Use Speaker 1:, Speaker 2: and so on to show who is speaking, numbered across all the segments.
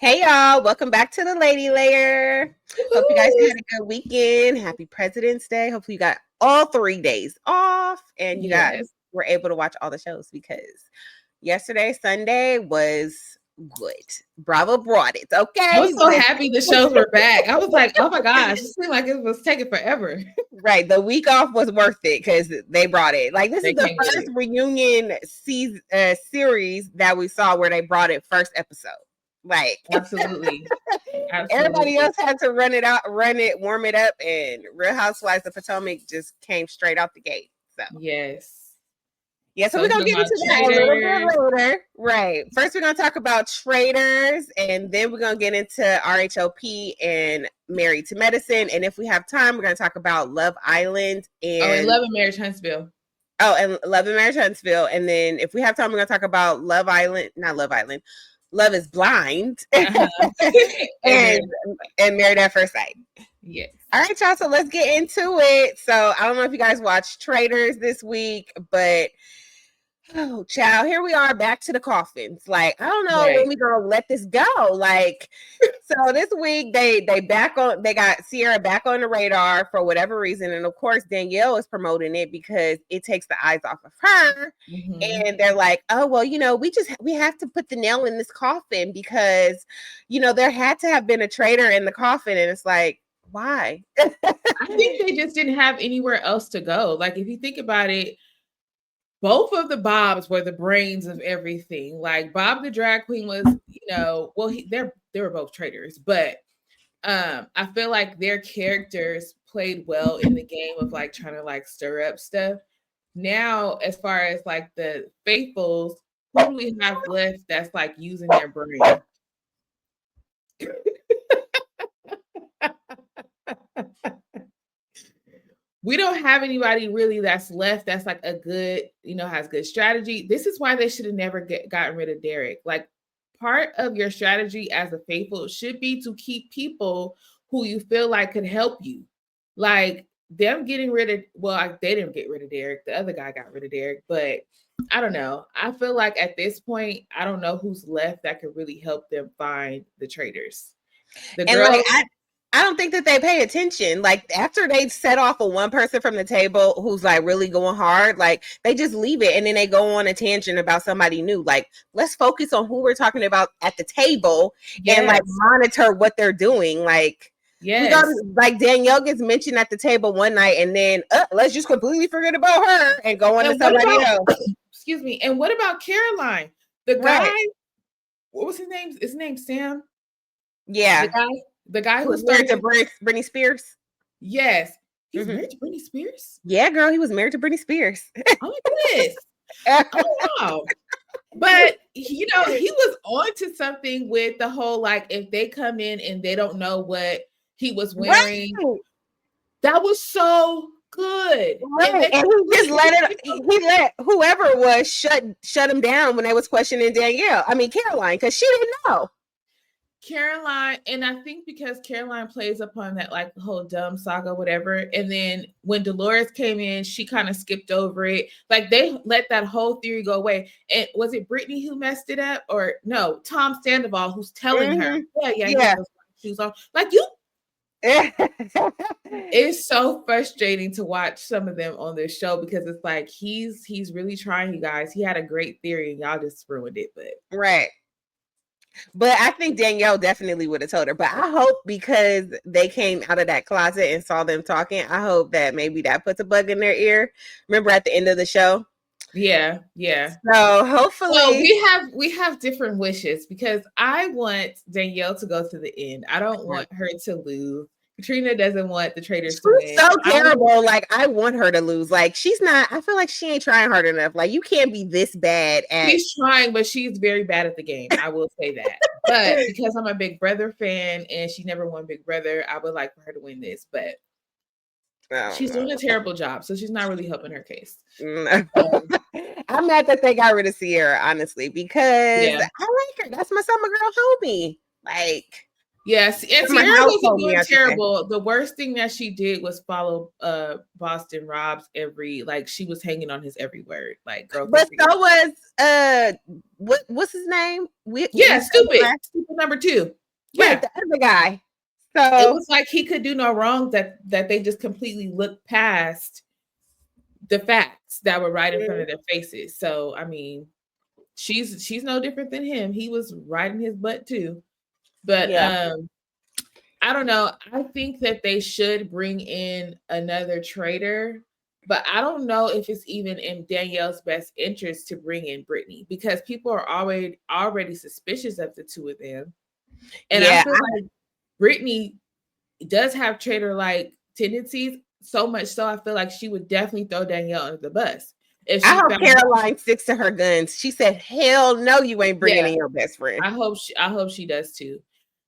Speaker 1: Hey y'all, welcome back to the Lady Layer. Hope you guys had a good weekend. Happy President's Day. Hopefully you got all 3 days off and you guys were able to watch all the shows because yesterday, Sunday, was good. Bravo brought it, okay?
Speaker 2: I was so happy the shows were back. I was like, oh my gosh, it seemed like it was taking forever.
Speaker 1: Right, the week off was worth it because they brought it. Like this is the first reunion series that we saw where they brought it first episode. Like
Speaker 2: absolutely.
Speaker 1: Everybody else had to run it, warm it up, and Real Housewives of Potomac just came straight out the gate. So so we're gonna get into that a little bit later. Right. First, we're gonna talk about Traitors, and then we're gonna get into RHOP and Married to Medicine. And if we have time, we're gonna talk about Love Island and
Speaker 2: Love and Marriage Huntsville.
Speaker 1: Oh, and Love and Marriage Huntsville. And then if we have time, we're gonna talk about Love Island, not Love Island. Love is Blind and Married at First Sight.
Speaker 2: Yes.
Speaker 1: All right, y'all. So let's get into it. So I don't know if you guys watched Traitors this week, but oh, child, here we are back to the coffins. Like, I don't know when we gonna let this go. Like, so this week they got Sierra back on the radar for whatever reason, and of course Danielle is promoting it because it takes the eyes off of her. And they're like, oh well, we have to put the nail in this coffin because there had to have been a traitor in the coffin, and it's like, why?
Speaker 2: I think they just didn't have anywhere else to go. Like, if you think about it, both of the Bobs were the brains of everything. Like Bob the drag queen was, they were both traitors, but I feel like their characters played well in the game of like trying to like stir up stuff. Now, as far as like the faithfuls, who do we have left that's like using their brain? We don't have anybody really that's left that's like a good, has good strategy. This is why they should have never gotten rid of Derek. Like, part of your strategy as a faithful should be to keep people who you feel like could help you. Like them getting rid of, they didn't get rid of Derek. The other guy got rid of Derek, but I don't know. I feel like at this point, I don't know who's left that could really help them find the traitors. The girls.
Speaker 1: I don't think that they pay attention. Like after they set off one person from the table who's like really going hard, like they just leave it and then they go on a tangent about somebody new. Like, let's focus on who we're talking about at the table and like monitor what they're doing. Like, like Danielle gets mentioned at the table one night and then let's just completely forget about her and go on to somebody else.
Speaker 2: Excuse me. And what about Caroline? The guy, what was his name? His name's Sam.
Speaker 1: Yeah.
Speaker 2: The guy
Speaker 1: who was married to Britney Spears.
Speaker 2: Yes. He was married to Britney Spears?
Speaker 1: Yeah, girl. He was married to Britney Spears.
Speaker 2: Oh, my goodness. Oh, wow. But, he was on to something with the whole, like, if they come in and they don't know what he was wearing. Right. That was so good.
Speaker 1: Right. And he just let whoever it was shut him down when they was questioning Caroline, because she didn't know.
Speaker 2: Caroline, and I think because Caroline plays upon that like the whole dumb saga, whatever. And then when Dolores came in, she kind of skipped over it. Like they let that whole theory go away. And was it Brittany who messed it up, or no? Tom Sandoval who's telling her, yeah. Shoes on. Like you. It's so frustrating to watch some of them on this show because it's like he's really trying, you guys. He had a great theory and y'all just ruined it, but
Speaker 1: right. But I think Danielle definitely would have told her. But I hope because they came out of that closet and saw them talking, I hope that maybe that puts a bug in their ear. Remember at the end of the show?
Speaker 2: Yeah.
Speaker 1: So hopefully,
Speaker 2: well, we have different wishes because I want Danielle to go to the end. I don't want her to lose. Katrina doesn't want the traitors to win.
Speaker 1: So terrible. Like I want her to lose. Like she's not. I feel like she ain't trying hard enough. Like you can't be this bad at.
Speaker 2: She's trying, but she's very bad at the game. I will say that. But because I'm a Big Brother fan and she never won Big Brother, I would like for her to win this. But she's doing a terrible job, so she's not really helping her case.
Speaker 1: I'm mad that they got rid of Sierra, honestly, because I like her. That's my summer girl homie. Like.
Speaker 2: Yes, and
Speaker 1: My
Speaker 2: Sierra
Speaker 1: house
Speaker 2: wasn't
Speaker 1: told me
Speaker 2: doing
Speaker 1: I should say.
Speaker 2: terrible. The worst thing that she did was follow Boston Rob's she was hanging on his every word. Like, girl,
Speaker 1: But so was what's his name?
Speaker 2: Stupid number 2. Yeah,
Speaker 1: right, the other guy. So
Speaker 2: it was like he could do no wrong that they just completely looked past the facts that were right in front of their faces. So I mean, she's no different than him. He was riding his butt too. But I don't know. I think that they should bring in another traitor, but I don't know if it's even in Danielle's best interest to bring in Brittany because people are already suspicious of the two of them. And I feel like Brittany does have traitor-like tendencies, so much so I feel like she would definitely throw Danielle under the bus. If
Speaker 1: I hope Caroline sticks to her guns. She said, "Hell no, you ain't bringing in your best friend."
Speaker 2: I hope she does too.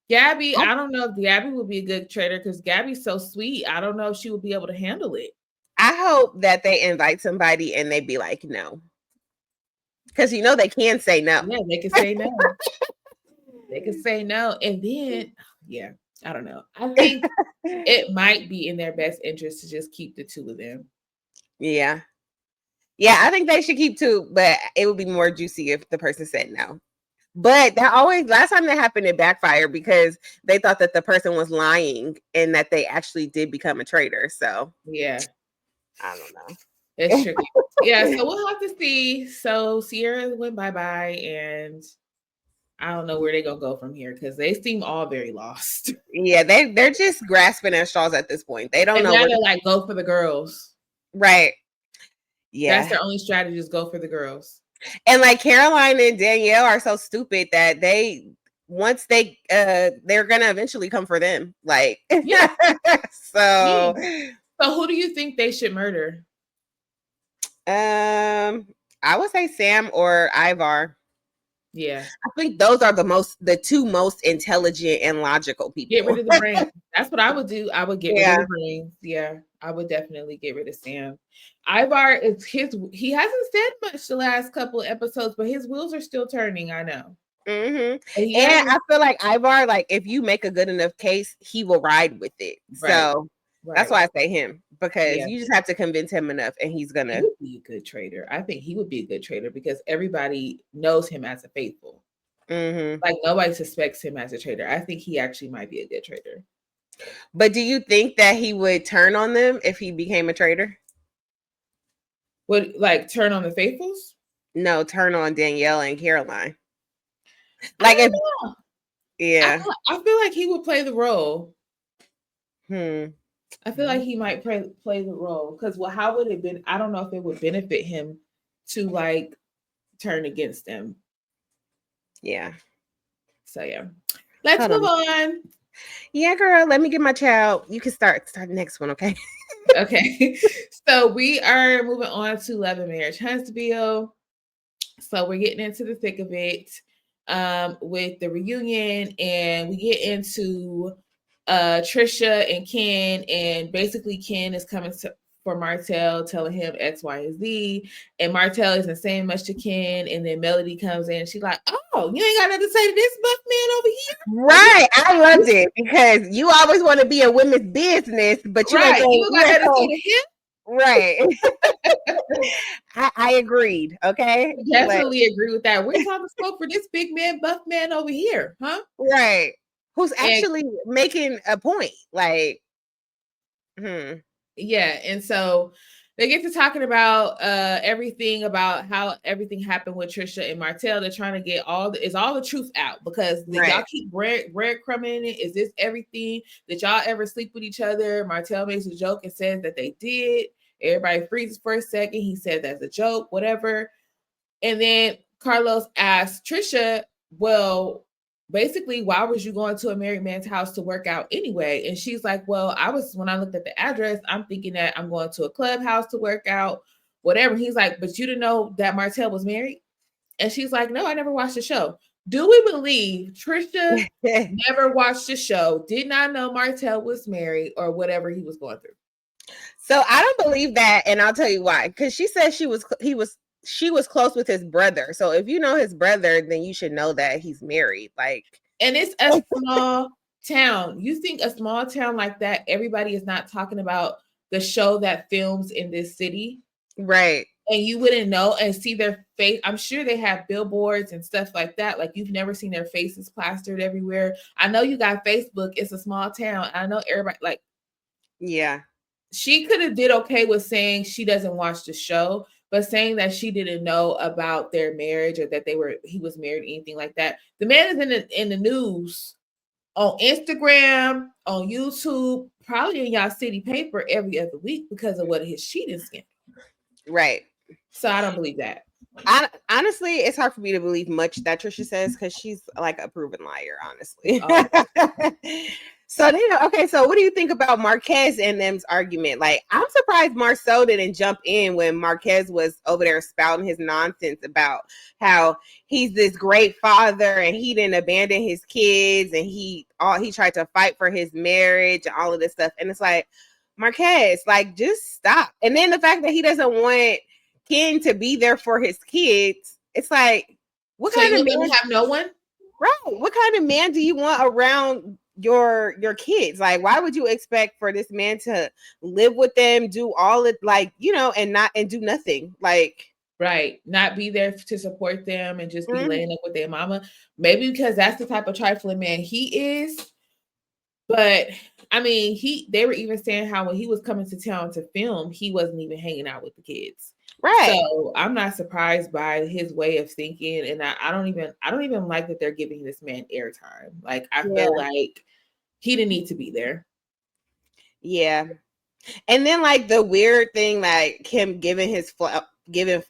Speaker 2: Gabby, I don't know if Gabby would be a good traitor because Gabby's so sweet. I don't know if she would be able to handle it.
Speaker 1: I hope that they invite somebody and they be like, no. Because you know they can say no.
Speaker 2: Yeah, they can say no. They can say no. And then, I don't know. I think it might be in their best interest to just keep the two of them.
Speaker 1: Yeah. Yeah, I think they should keep two, but it would be more juicy if the person said no. But last time that happened, it backfired because they thought that the person was lying and that they actually did become a traitor. So
Speaker 2: yeah,
Speaker 1: I don't know.
Speaker 2: It's tricky. Yeah, so we'll have to see. So Sierra went bye-bye, and I don't know where they're gonna go from here because they seem all very lost.
Speaker 1: Yeah, they're just grasping at straws at this point. They don't know.
Speaker 2: Now they're like, go for the girls.
Speaker 1: Right. Yeah.
Speaker 2: That's their only strategy is go for the girls.
Speaker 1: And like Caroline and Danielle are so stupid that once they're gonna eventually come for them. Like so
Speaker 2: who do you think they should murder?
Speaker 1: I would say Sam or Ivar.
Speaker 2: Yeah.
Speaker 1: I think those are the two most intelligent and logical people.
Speaker 2: Get rid of the brain. That's what I would do. I would get rid of the brains. Yeah. I would definitely get rid of Sam. Ivar he hasn't said much the last couple of episodes, but his wheels are still turning, I know.
Speaker 1: And I feel like Ivar, like if you make a good enough case, he will ride with it. Right. So that's why I say him, because you just have to convince him enough and he's gonna
Speaker 2: he would be a good traitor. I think he would be a good traitor because everybody knows him as a faithful. Like nobody suspects him as a traitor. I think he actually might be a good traitor.
Speaker 1: But do you think that he would turn on them if he became a traitor?
Speaker 2: Would like turn on the faithfuls?
Speaker 1: No, turn on Danielle and Caroline.
Speaker 2: Like I feel like he would play the role. I feel like he might play the role because how would it be? I don't know if it would benefit him to like turn against them. Yeah. So yeah, let's move on.
Speaker 1: Yeah, girl. Let me get my child. You can start the next one, okay?
Speaker 2: Okay. So we are moving on to Love and Marriage Huntsville. So we're getting into the thick of it with the reunion, and we get into Trisha and Ken, and basically Ken is coming for Martell, telling him X, Y, and Z, and Martell isn't saying much to Ken, and then Melody comes in, and she's like, "Oh, you ain't got nothing to say to this buck man over here."
Speaker 1: Right, I loved it because you always want to be a women's business, but you
Speaker 2: don't got nothing to say to him.
Speaker 1: Right. I agreed. Okay.
Speaker 2: Definitely agree with that. We're talking smoke for this big man, buff man over here, huh?
Speaker 1: Right. Who's actually making a point. Like,
Speaker 2: yeah. And so they get to talking about everything about how everything happened with Trisha and Martell. They're trying to get all the truth out because y'all keep breadcrumbing it. Is this everything? Did y'all ever sleep with each other? Martell makes a joke and says that they did. Everybody freezes for a second. He said that's a joke, whatever. And then Carlos asked Trisha, well, basically, why was you going to a married man's house to work out anyway? And she's like, well, when I looked at the address, I'm thinking that I'm going to a clubhouse to work out, whatever. He's like, but you didn't know that Martell was married? And she's like, no, I never watched the show. Do we believe Trisha never watched the show, did not know Martell was married or whatever he was going through?
Speaker 1: So I don't believe that, and I'll tell you why. Because she said she was close with his brother. So if you know his brother, then you should know that he's married. Like,
Speaker 2: and it's a small town, you think a small town like that, everybody is not talking about the show that films in this city?
Speaker 1: Right.
Speaker 2: And you wouldn't know and see their face. I'm sure they have billboards and stuff like that. Like you've never seen their faces plastered everywhere. I know you got Facebook. It's a small town. I know everybody like,
Speaker 1: yeah.
Speaker 2: She could have did okay with saying she doesn't watch the show, but saying that she didn't know about their marriage or that he was married, anything like that. The man is in the news on Instagram, on YouTube, probably in y'all city paper every other week because of what his cheating scandal.
Speaker 1: Right.
Speaker 2: So I don't believe that.
Speaker 1: Honestly, it's hard for me to believe much that Trisha says because she's like a proven liar, honestly. So okay, so what do you think about Marquez and them's argument? Like, I'm surprised Marcel didn't jump in when Marquez was over there spouting his nonsense about how he's this great father and he didn't abandon his kids and he tried to fight for his marriage and all of this stuff. And it's like, Marquez, like, just stop. And then the fact that he doesn't want Ken to be there for his kids, it's like, what kind of man
Speaker 2: have no one?
Speaker 1: Right. What kind of man do you want around your kids? Like, why would you expect for this man to live with them, do all it, like, and do nothing? Like,
Speaker 2: right, not be there to support them and just be laying up with their mama? Maybe because that's the type of trifling man he is. But I mean, they were even saying how when he was coming to town to film, he wasn't even hanging out with the kids.
Speaker 1: Right.
Speaker 2: So I'm not surprised by his way of thinking, and I don't even like that they're giving this man airtime. Like I feel like he didn't need to be there.
Speaker 1: Yeah. And then like the weird thing, like him giving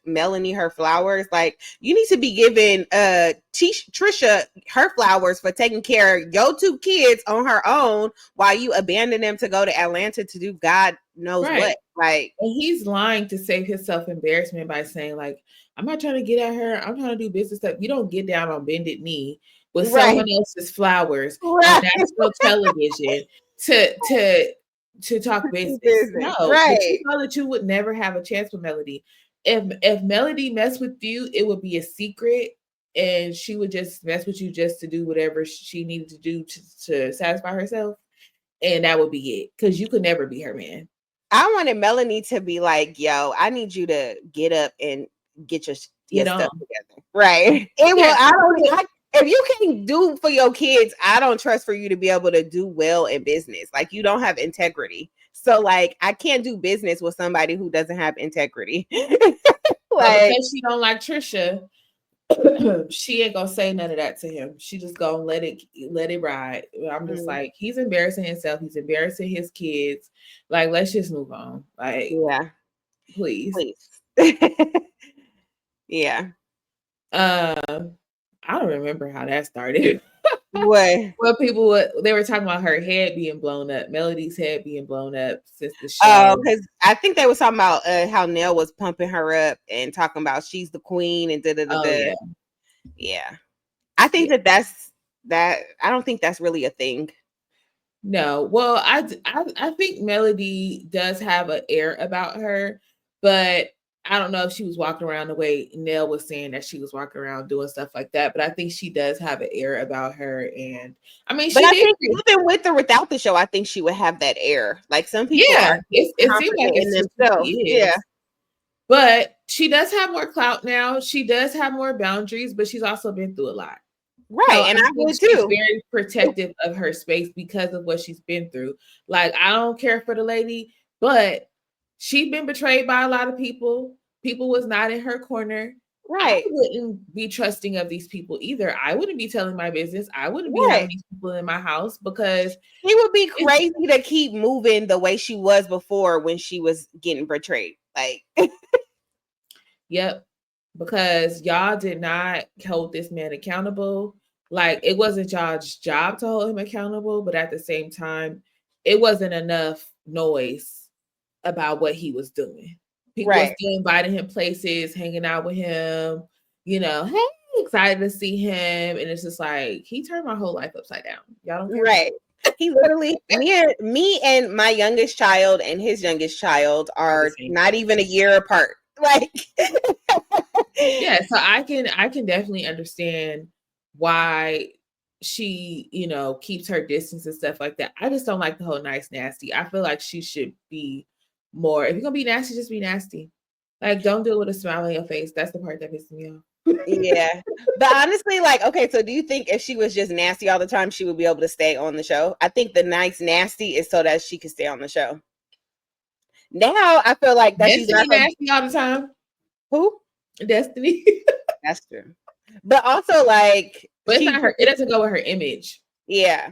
Speaker 1: Melanie her flowers, like you need to be giving Trisha her flowers for taking care of your two kids on her own while you abandon them to go to Atlanta to do God knows what. Like,
Speaker 2: and he's lying to save himself embarrassment by saying like, I'm not trying to get at her, I'm trying to do business stuff. You don't get down on bended knee with someone else's flowers on national television to talk business. No, but you know that you would never have a chance with Melody. If Melody messed with you, it would be a secret, and she would just mess with you just to do whatever she needed to do to satisfy herself, and that would be it. Because you could never be her man.
Speaker 1: I wanted Melanie to be like, "Yo, I need you to get up and get your stuff together." Right? If you can't do for your kids, I don't trust for you to be able to do well in business. Like, you don't have integrity. So, like, I can't do business with somebody who doesn't have integrity.
Speaker 2: Like, because she don't like Trisha, she ain't gonna say none of that to him. She just gonna let it ride. I'm just like, he's embarrassing himself. He's embarrassing his kids. Like, let's just move on. Like,
Speaker 1: yeah,
Speaker 2: please.
Speaker 1: Yeah.
Speaker 2: I don't remember how that started.
Speaker 1: What?
Speaker 2: Well, they were talking about her head being blown up, Melody's head being blown up since the show.
Speaker 1: Oh, because I think they were talking about how Nell was pumping her up and talking about she's the queen and da-da-da-da. Yeah. I think that's I don't think that's really a thing.
Speaker 2: No. Well, I think Melody does have an air about her, but I don't know if she was walking around the way Nell was saying that she was walking around doing stuff like that. But I think she does have an air about her, and I mean, I think
Speaker 1: even with or without the show, I think she would have that air. Like some people,
Speaker 2: it seems like it's
Speaker 1: in themselves. Yeah,
Speaker 2: but she does have more clout now. She does have more boundaries, but she's also been through a lot.
Speaker 1: Right. So and I would too.
Speaker 2: She's very protective of her space because of what she's been through. Like, I don't care for the lady, but she's been betrayed by a lot of people. People was not in her corner.
Speaker 1: Right.
Speaker 2: I wouldn't be trusting of these people either. I wouldn't be telling my business. I wouldn't be having these people in my house because
Speaker 1: it would be crazy to keep moving the way she was before when she was getting betrayed. Like,
Speaker 2: yep. Because y'all did not hold this man accountable. Like, it wasn't y'all's job to hold him accountable, but at the same time, it wasn't enough noise about what he was doing. People were still inviting him places, hanging out with him, hey, excited to see him. And it's just like, he turned my whole life upside down. Y'all don't care.
Speaker 1: Right. He literally, me and my youngest child and his youngest child are not even a year apart. Like,
Speaker 2: yeah, so I can definitely understand why she, you know, keeps her distance and stuff like that. I just don't like the whole nice nasty. I feel like she should be more. If you're gonna be nasty, just be nasty. Like, don't deal with a smile on your face. That's the part that pisses me off.
Speaker 1: Yeah. But honestly, like, okay, so do you think if she was just nasty all the time, she would be able to stay on the show? I think the nice nasty is so that she can stay on the show. Now I feel like that
Speaker 2: Destiny
Speaker 1: she's not
Speaker 2: nasty all the time.
Speaker 1: Who?
Speaker 2: Destiny.
Speaker 1: That's true. But also, like,
Speaker 2: but it's not her. It doesn't go with her image.
Speaker 1: Yeah.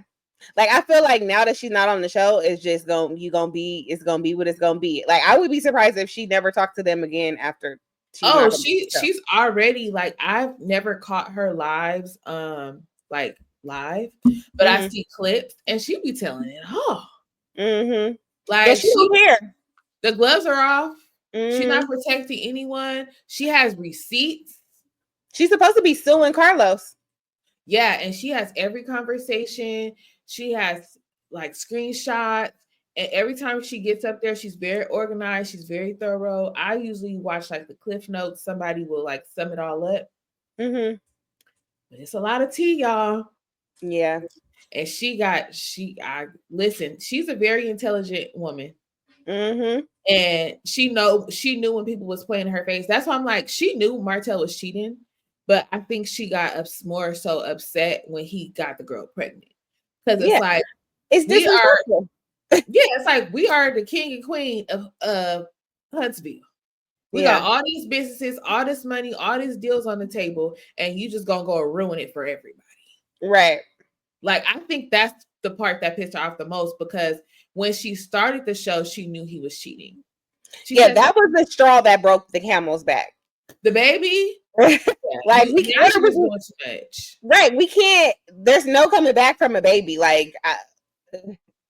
Speaker 1: Like, I feel like now that she's not on the show, it's just it's gonna be what it's gonna be. Like, I would be surprised if she never talked to them again after.
Speaker 2: She's already, like, I've never caught her lives, like live, but I see clips and she be telling it all. Like,
Speaker 1: she don't care.
Speaker 2: The gloves are off. She's not protecting anyone. She has receipts.
Speaker 1: She's supposed to be suing Carlos.
Speaker 2: Yeah, and she has every conversation. She has like screenshots. And every time she gets up there, she's very organized. She's very thorough. I usually watch like the cliff notes. Somebody will like sum it all up. But it's a lot of tea, y'all.
Speaker 1: Yeah.
Speaker 2: And listen, she's a very intelligent woman. And she knew when people was playing in her face. That's why I'm like, she knew Martell was cheating. But I think she got more so upset when he got the girl pregnant. Because it's like,
Speaker 1: it's disrespectful.
Speaker 2: It's like, we are the king and queen of Huntsville. We got all these businesses, all this money, all these deals on the table, and you just gonna go ruin it for everybody.
Speaker 1: Right.
Speaker 2: Like, I think that's the part that pissed her off the most, because when she started the show, she knew he was cheating.
Speaker 1: That was the straw that broke the camel's back.
Speaker 2: The baby?
Speaker 1: Like, we
Speaker 2: can't doing too much.
Speaker 1: Right. We can't, there's no coming back from a baby. Like,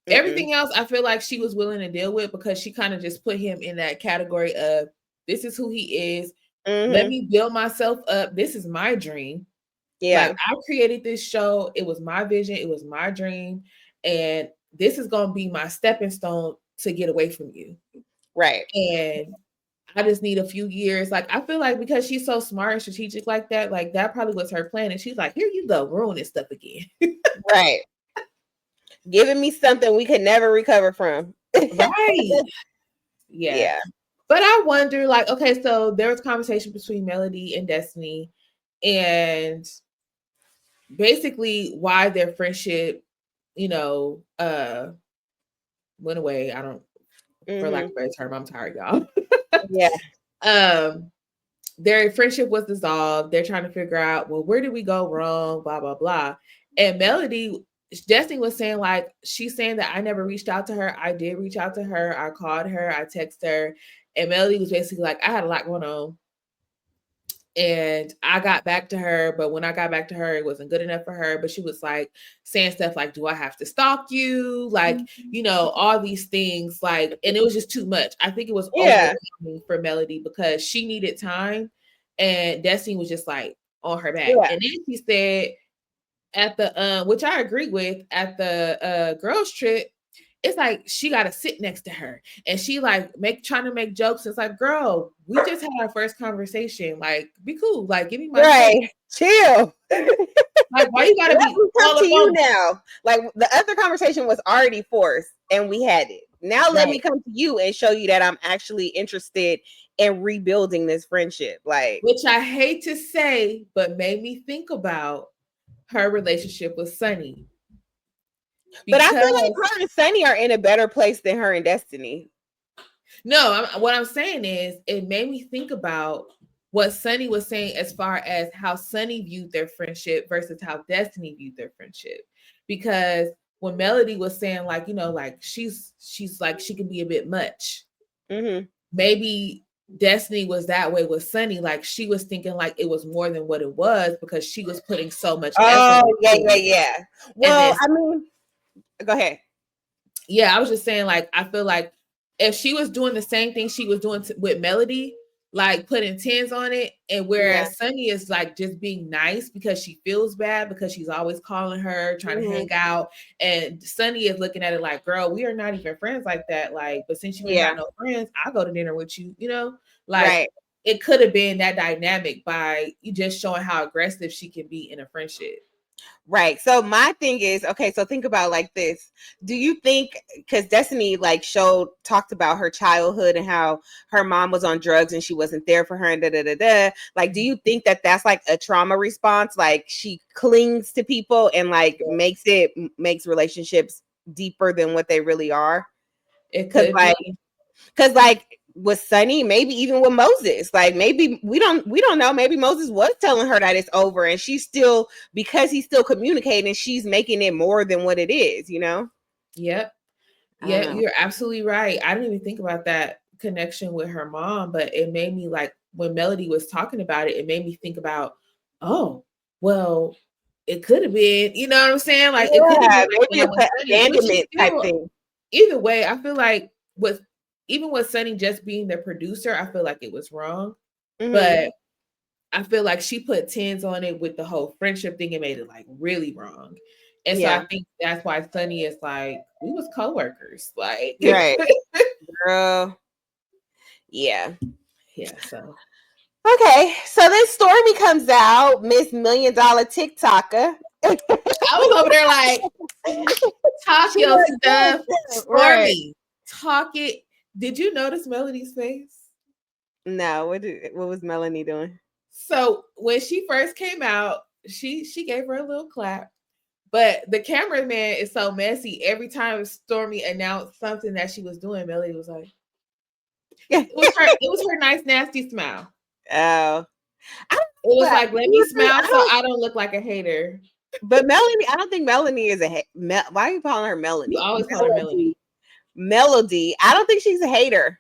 Speaker 2: everything else, I feel like she was willing to deal with, because she kind of just put him in that category of, this is who he is. Let me build myself up. This is my dream. Yeah. Like, I created this show. It was my vision. It was my dream. And this is going to be my stepping stone to get away from you.
Speaker 1: Right.
Speaker 2: And I just need a few years. Like, I feel like because she's so smart and strategic like that probably was her plan. And she's like, here you go, ruining stuff again.
Speaker 1: Right. Giving me something we could never recover from.
Speaker 2: Right. Yeah. But I wonder, like, okay, so there was conversation between Melody and Destiny, and basically why their friendship, went away. I don't, for lack of a better term, I'm tired, y'all. Their friendship was dissolved. They're trying to figure out, well, where did we go wrong? Blah, blah, blah. And Destiny was saying, like, she's saying that I never reached out to her. I did reach out to her. I called her. I texted her. And Melody was basically like, I had a lot going on. And I got back to her. But when I got back to her, it wasn't good enough for her. But she was like saying stuff like, do I have to stalk you? Like, all these things. Like, and it was just too much. I think it was overwhelming for Melody, because she needed time. And Destiny was just like on her back. And then she said, at the which I agree with, at the girls trip, it's like she got to sit next to her, and she like trying to make jokes. It's like, girl, we just had our first conversation. Like, be cool. Like, give me my
Speaker 1: chill.
Speaker 2: Like, why you gotta be
Speaker 1: come to you now? Like, the other conversation was already forced, and we had it. Now let me come to you and show you that I'm actually interested in rebuilding this friendship. Like,
Speaker 2: which I hate to say, but made me think about her relationship with Sunny.
Speaker 1: But I feel like her and Sunny are in a better place than her and Destiny.
Speaker 2: No, what I'm saying is, it made me think about what Sunny was saying as far as how Sunny viewed their friendship versus how Destiny viewed their friendship. Because when Melody was saying, like, like she's like, she can be a bit much. Maybe Destiny was that way with Sunny. Like, she was thinking like it was more than what it was, because she was putting so much effort.
Speaker 1: Yeah. Well, I mean, go ahead.
Speaker 2: Yeah, I was just saying, like, I feel like if she was doing the same thing she was doing with Melody, like putting 10s on it, and whereas Sunny is like just being nice because she feels bad because she's always calling her, trying to hang out, and Sunny is looking at it like, girl, we are not even friends like that. Like, but since you ain't got no friends, I'll go to dinner with you, like it could have been that dynamic by you just showing how aggressive she can be in a friendship.
Speaker 1: Right. So my thing is, okay, so think about like this. Do you think, because Destiny like talked about her childhood and how her mom was on drugs and she wasn't there for her and da da da da. Like, do you think that that's like a trauma response? Like she clings to people and like makes relationships deeper than what they really are?
Speaker 2: It could be.
Speaker 1: Because like with Sunny, maybe even with Moses, like maybe we don't know. Maybe Moses was telling her that it's over, and she's still, because he's still communicating, she's making it more than what it is. You know?
Speaker 2: Yep. Yeah, you're absolutely right. I didn't even think about that connection with her mom, but it made me like when Melody was talking about it, it made me think about, oh, well, it could have been, you know what I'm saying? Like it could have been like
Speaker 1: maybe it's an abandonment type thing.
Speaker 2: Either way, I feel like even with Sunny just being the producer, I feel like it was wrong. Mm-hmm. But I feel like she put 10s on it with the whole friendship thing and made it like really wrong. And so I think that's why Sunny is like, we was coworkers. Like,
Speaker 1: right. Girl. Yeah.
Speaker 2: Yeah. So
Speaker 1: okay. So then Stormi comes out, Miss $1 Million TikToker.
Speaker 2: I was over there like, talk your stuff. Stormi, right. Talk it. Did you notice Melody's face?
Speaker 1: No. What was Melanie doing?
Speaker 2: So when she first came out, she gave her a little clap. But the cameraman is so messy. Every time Stormi announced something that she was doing, Melody was like, it was her nice, nasty smile.
Speaker 1: Oh.
Speaker 2: It was like, let me smile so I don't look like a hater.
Speaker 1: But Melanie, I don't think Melanie is why are you calling her Melanie?
Speaker 2: You always call her Melody.
Speaker 1: Melody. I don't think she's a hater.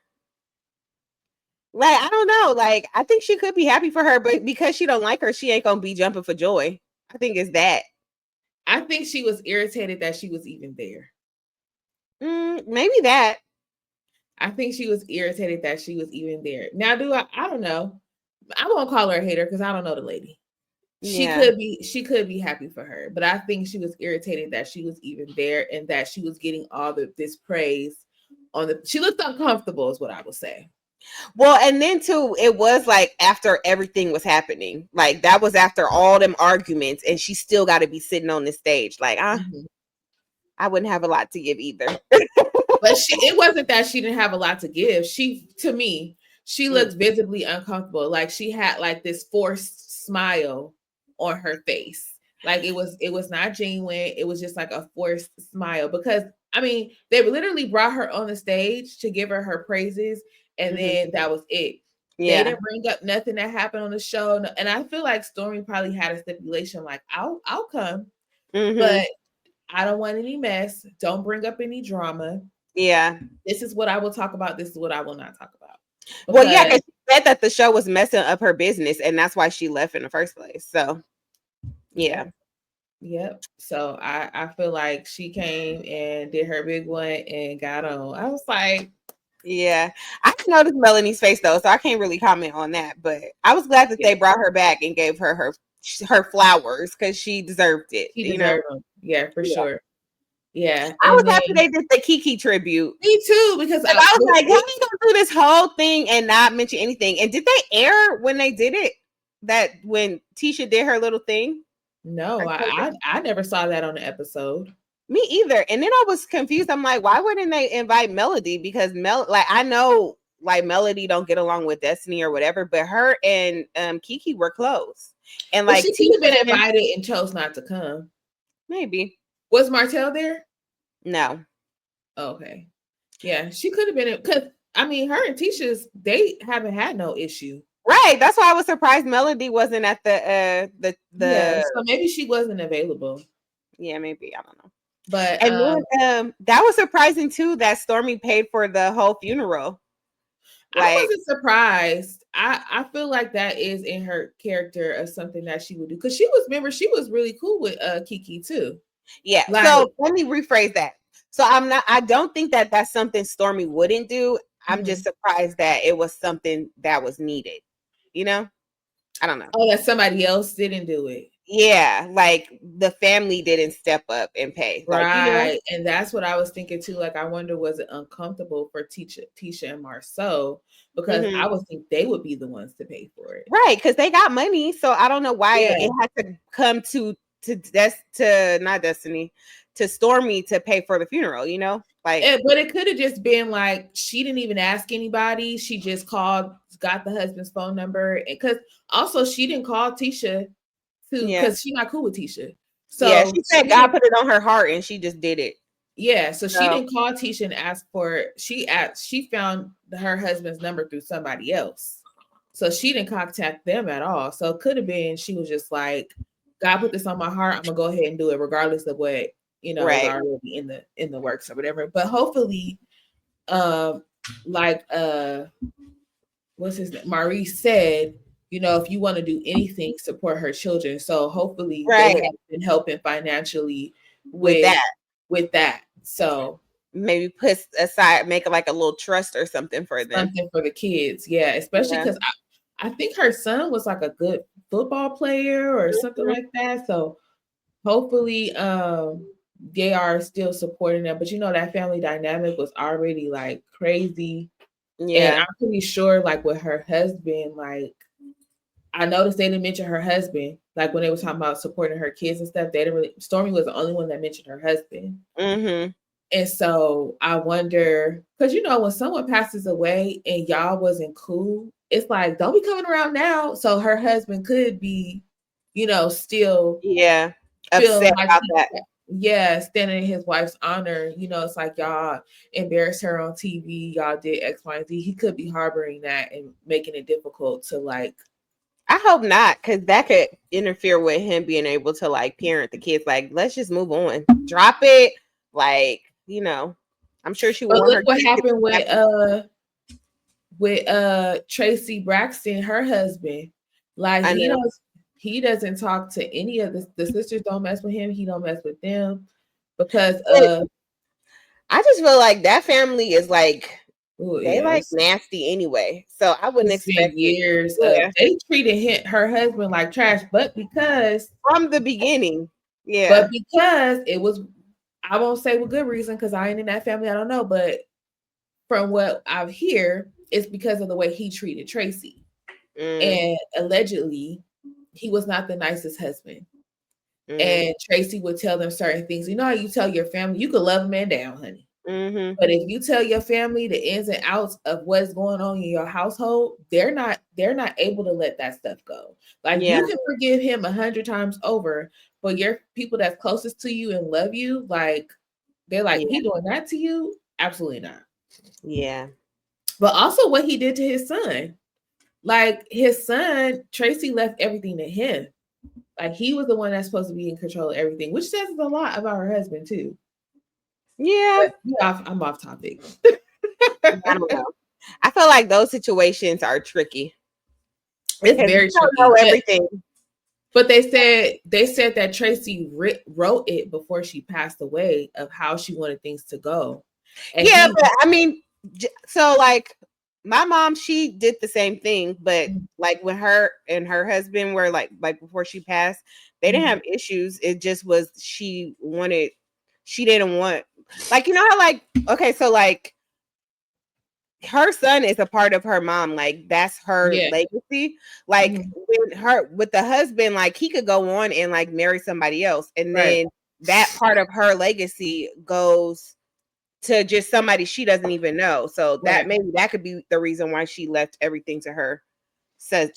Speaker 1: Like, I don't know. Like, I think she could be happy for her, but because she don't like her, she ain't gonna be jumping for joy. I think it's that.
Speaker 2: I think she was irritated that she was even there.
Speaker 1: Maybe that.
Speaker 2: I think she was irritated that she was even there. Now, I don't know. I won't call her a hater because I don't know the lady. She could be happy for her, but I think she was irritated that she was even there and that she was getting all this praise she looked uncomfortable is what I would say.
Speaker 1: Well, and then too, it was like after everything was happening, like that was after all them arguments, and she still got to be sitting on the stage. Like, I wouldn't have a lot to give either.
Speaker 2: But it wasn't that she didn't have a lot to give. To me, she looked visibly uncomfortable. Like she had like this forced smile on her face. Like it was not genuine. It was just like a forced smile because I mean, they literally brought her on the stage to give her praises. And then that was it. Yeah. They didn't bring up nothing that happened on the show. And I feel like Stormi probably had a stipulation like, I'll come. But I don't want any mess. Don't bring up any drama.
Speaker 1: Yeah.
Speaker 2: This is what I will talk about. This is what I will not talk about.
Speaker 1: Well, yeah, because she said that the show was messing up her business. And that's why she left in the first place. So, yeah.
Speaker 2: Yep. So I feel like she came and did her big one and got on. I was like,
Speaker 1: yeah, I noticed Melanie's face though, so I can't really comment on that. But I was glad that they brought her back and gave her flowers because she deserved it.
Speaker 2: She deserved them. Yeah, for sure. Yeah,
Speaker 1: I was happy they did the Keke tribute.
Speaker 2: Me too, because
Speaker 1: I was like, how are you gonna do this whole thing and not mention anything? And did they air when they did it? That when Tisha did her little thing?
Speaker 2: No, I never saw that on the episode.
Speaker 1: Me either. And then I was confused. I'm like, why wouldn't they invite Melody? Because I know like Melody don't get along with Destiny or whatever, but her and Keke were close. And like
Speaker 2: she could have been invited and chose not to come.
Speaker 1: Maybe.
Speaker 2: Was Martell there?
Speaker 1: No.
Speaker 2: Okay. Yeah, she could have been, because I mean her and Tisha's, they haven't had no issue.
Speaker 1: Right. That's why I was surprised Melody wasn't at the
Speaker 2: yeah, so maybe she wasn't available.
Speaker 1: Yeah, maybe. I don't know.
Speaker 2: But
Speaker 1: and then, that was surprising too that Stormi paid for the whole funeral.
Speaker 2: I wasn't surprised. I feel like that is in her character of something that she would do because she was really cool with Keke too.
Speaker 1: Yeah. Like, so let me rephrase that. So I don't think that that's something Stormi wouldn't do. I'm just surprised that it was something that was needed. You know? I don't know.
Speaker 2: Oh, that somebody else didn't do it.
Speaker 1: Yeah, like the family didn't step up and pay. Like,
Speaker 2: right. And that's what I was thinking too. Like, I wonder, was it uncomfortable for Tisha and Marceau? Because I would think they would be the ones to pay for it.
Speaker 1: Right, because they got money. So I don't know why it had to come to not Destiny, to Stormi to pay for the funeral, you know? Like,
Speaker 2: but it could have just been like she didn't even ask anybody. She just called, got the husband's phone number, because also she didn't call Tisha because she's not cool with Tisha. So
Speaker 1: she said God put it on her heart and she just did it.
Speaker 2: Yeah, so she didn't call Tisha and ask for. She found her husband's number through somebody else, so she didn't contact them at all. So it could have been she was just like, God put this on my heart. I'm gonna go ahead and do it, regardless of what is already in the works or whatever. But hopefully, what's his name? Maurice said, if you want to do anything, support her children. So hopefully they have been helping financially with that. So
Speaker 1: maybe put aside, make it like a little trust or something for them.
Speaker 2: Something for the kids. Yeah. Especially because I think her son was like a good football player or something like that. So hopefully they are still supporting them. But that family dynamic was already like crazy. Yeah. And I'm pretty sure like with her husband, like I noticed they didn't mention her husband. Like when they were talking about supporting her kids and stuff, they didn't really. Stormi was the only one that mentioned her husband.
Speaker 1: Mm-hmm.
Speaker 2: And so I wonder, because when someone passes away and y'all wasn't cool, it's like, don't be coming around now. So her husband could be, still
Speaker 1: upset about that.
Speaker 2: Yeah, standing in his wife's honor. It's like y'all embarrassed her on TV. Y'all did X, Y, and Z. He could be harboring that and making it difficult to like.
Speaker 1: I hope not, because that could interfere with him being able to like parent the kids. Like, let's just move on, drop it. Like, I'm sure she.
Speaker 2: But look what happened with Tracy Braxton, her husband. Like he doesn't talk to any of the sisters. Don't mess with him. He don't mess with them because
Speaker 1: I just feel like that family is like. Ooh, they like nasty anyway, so I wouldn't expect
Speaker 2: years. They treated her husband like trash, but because
Speaker 1: from the beginning,
Speaker 2: but because it was, I won't say with good reason because I ain't in that family. I don't know, but from what I hear, it's because of the way he treated Tracy, and allegedly, he was not the nicest husband. And Tracy would tell them certain things. You know how you tell your family you could love a man down, honey.
Speaker 1: Mm-hmm.
Speaker 2: But if you tell your family the ins and outs of what's going on in your household, they're not able to let that stuff go. Like you can forgive him 100 times over, but your people that's closest to you and love you, like they're like, he doing that to you? Absolutely not.
Speaker 1: Yeah.
Speaker 2: But also what he did to his son. Like his son, Tracy left everything to him. Like he was the one that's supposed to be in control of everything, which says a lot about her husband too.
Speaker 1: Yeah,
Speaker 2: I'm off topic.
Speaker 1: I don't know. I feel like those situations are tricky.
Speaker 2: It's very tricky.
Speaker 1: Know everything.
Speaker 2: But they said that Tracy wrote it before she passed away of how she wanted things to go.
Speaker 1: And but I mean, so like my mom, she did the same thing, but like when her and her husband were like before she passed, they didn't have issues. It just was she didn't want, like, how like, okay, so like her son is a part of her mom, like that's her legacy. Like with the husband, like he could go on and like marry somebody else, and then that part of her legacy goes to just somebody she doesn't even know. So that maybe that could be the reason why she left everything to her son.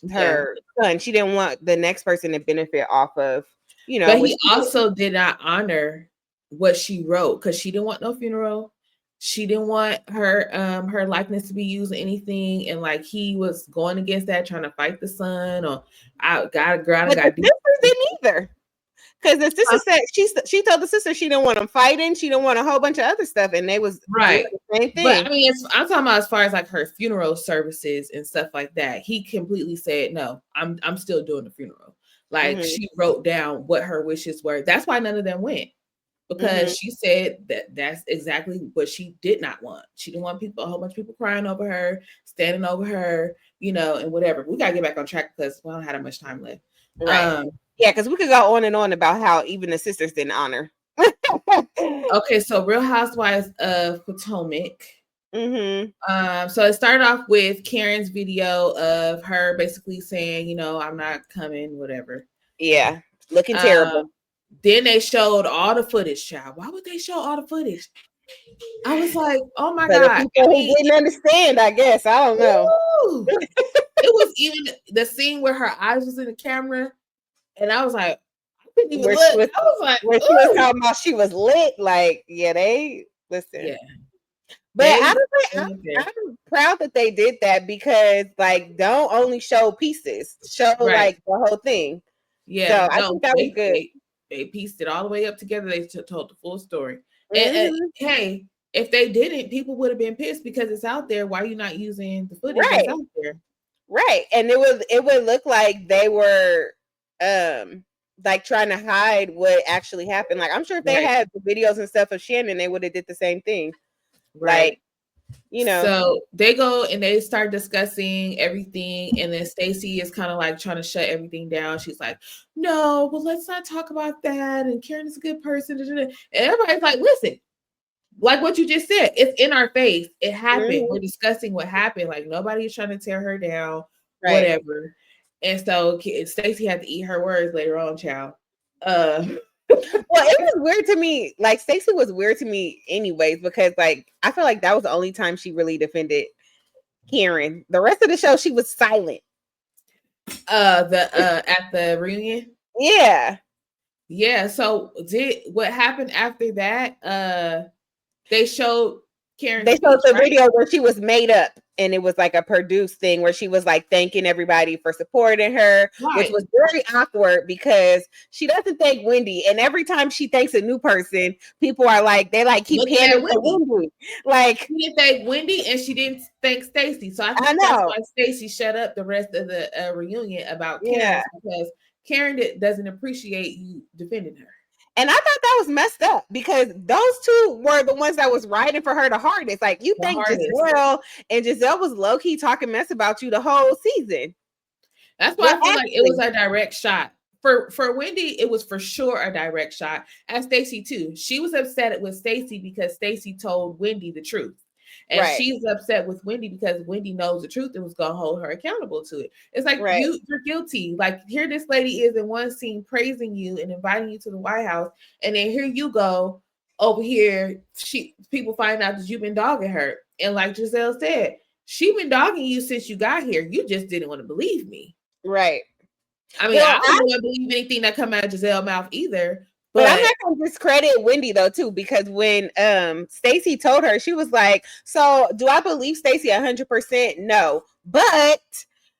Speaker 1: She didn't want the next person to benefit off of,
Speaker 2: But he also did not honor what she wrote because she didn't want no funeral. She didn't want her likeness to be used in anything, and like he was going against that, trying to fight the son. Or I got a girl.
Speaker 1: But the sisters didn't either, because the sister said she told the sister she didn't want them fighting. She didn't want a whole bunch of other stuff, and they was doing the same thing.
Speaker 2: But I mean, I'm talking about as far as like her funeral services and stuff like that. He completely said no. I'm still doing the funeral. Like she wrote down what her wishes were. That's why none of them went. Because she said that's exactly what she did not want. She didn't want a whole bunch of people crying over her, standing over her, and whatever. We gotta get back on track because we don't have that much time left.
Speaker 1: Right. Because we could go on and on about how even the sisters didn't honor.
Speaker 2: Okay, so Real Housewives of Potomac. So it started off with Karen's video of her basically saying, I'm not coming, whatever.
Speaker 1: Yeah, looking terrible.
Speaker 2: Then they showed all the footage, child. Why would they show all the footage? I was like, oh my
Speaker 1: For the
Speaker 2: God.
Speaker 1: people who didn't understand, I guess. I don't know.
Speaker 2: It was even the scene where her eyes was in the camera, and I was like, I couldn't even
Speaker 1: Where
Speaker 2: look.
Speaker 1: she was,
Speaker 2: I was like,
Speaker 1: where she was talking about she was lit. Like, yeah, they listen.
Speaker 2: Yeah.
Speaker 1: But honestly, I'm proud that they did that because, like, don't only show pieces, show like the whole thing.
Speaker 2: Yeah,
Speaker 1: so I think that was good.
Speaker 2: They pieced it all the way up together. They told the full story. And hey, if they didn't, people would have been pissed because it's out there. Why are you not using the footage that's out there?
Speaker 1: Right. And it would look like they were like trying to hide what actually happened. Like, I'm sure if they had the videos and stuff of Shannon, they would have did the same thing.
Speaker 2: Right.
Speaker 1: Like, you know.
Speaker 2: So they go and they start discussing everything, and then Stacy is kind of like trying to shut everything down. She's like, no, well, let's not talk about that. And Karen is a good person. And everybody's like, listen, like what you just said, it's in our face. It happened. We're discussing what happened. Like, nobody is trying to tear her down, whatever. And so Stacy had to eat her words later on, child.
Speaker 1: Well, it was weird to me. Like, Stacy was weird to me anyways, because like I feel like that was the only time she really defended Karen. The rest of the show, she was silent.
Speaker 2: At the reunion?
Speaker 1: Yeah.
Speaker 2: So what happened after that? They showed Karen.
Speaker 1: They showed the video where she was made up, and it was like a produced thing where she was like thanking everybody for supporting her, which was very awkward because she doesn't thank Wendy, and every time she thanks a new person, people are like, they like keep panning to Wendy. Like,
Speaker 2: she didn't thank Wendy and she didn't thank Stacy, so I think that's why Stacy shut up the rest of the reunion about Karen, because Karen doesn't appreciate you defending her.
Speaker 1: And I thought that was messed up because those two were the ones that was riding for her the hardest. Like, you think Giselle, and Giselle was low-key talking mess about you the whole season.
Speaker 2: That's why I feel like it was a direct shot. For Wendy, it was for sure a direct shot. And Stacy too. She was upset with Stacy because Stacy told Wendy the truth. And she's upset with Wendy because Wendy knows the truth and was going to hold her accountable to it. It's like, you're guilty. Like, here this lady is in one scene praising you and inviting you to the White House. And then here you go over here. People find out that you've been dogging her. And like Giselle said, she been dogging you since you got here. You just didn't want to believe me.
Speaker 1: Right.
Speaker 2: I mean, I don't want to believe anything that come out of Giselle's mouth either.
Speaker 1: But I'm not going to discredit Wendy though too, because when Stacy told her, she was like, "So do I believe Stacy 100%? No, but